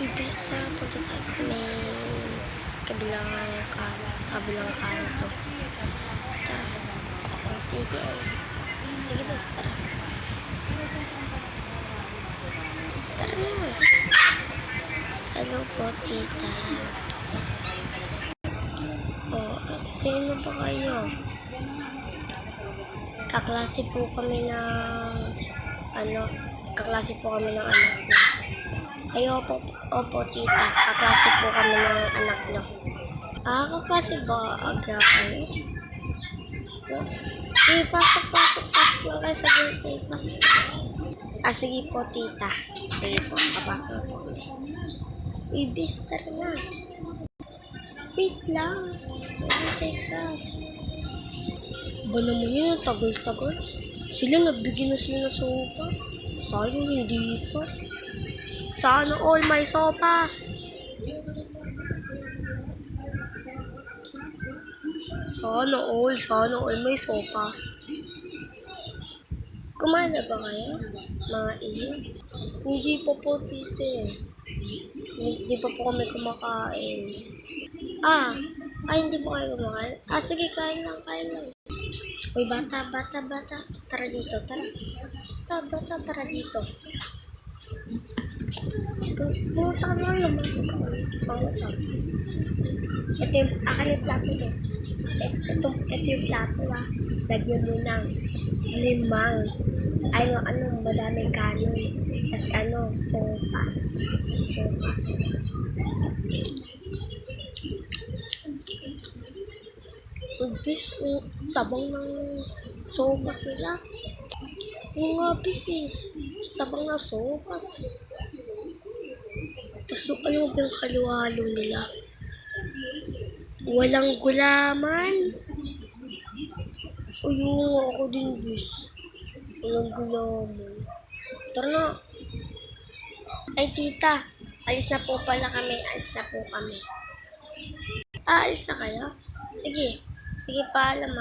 Basta punta tayo sa may sa kabilang kanto. Tara. Oh, sige. Sige, basta tara. Tara na. Hello po, tita. Oh, sino ba kayo? Kaklase po kami ng kaklase po kami ng anak niyo. Ay, opo, tita. Kaklase po kami ng anak niyo. Kaklase ba? Aga kayo? Sige, pasok lang kayo sa birthday. Pasok. Sige po, tita. Sige po, papasok po kami. Ibister na. Wait lang. Teka. Ba naman yun, tagal-tagal. Nagbigyan na sila ng sopas. Tayo hindi pa. Sana all may sopas. Sana all may sopas. Kumain na ba kayo? Mga iyo? Hindi pa po, tite. Hindi pa po kami kumakain. Hindi po kayo kumakain? Sige, kain lang. Psst. Uy, bata. Tara dito, tara. Bata, tara dito. Pumunta ka naman naman. Ito yung akin yung plato mo. Ito yung plato Lagyan mo ng limang. Madaming kanin. Tapos sopas. Bis, tabang ng sopas nila. Bis tabang ng sopas. Tapos ano ba yung halo-halo nila? Walang gulaman. Ako din, bis. Walang gulaman. Tara na. Ay, tita. Alis na po kami. Alis na kayo? Sige, paalam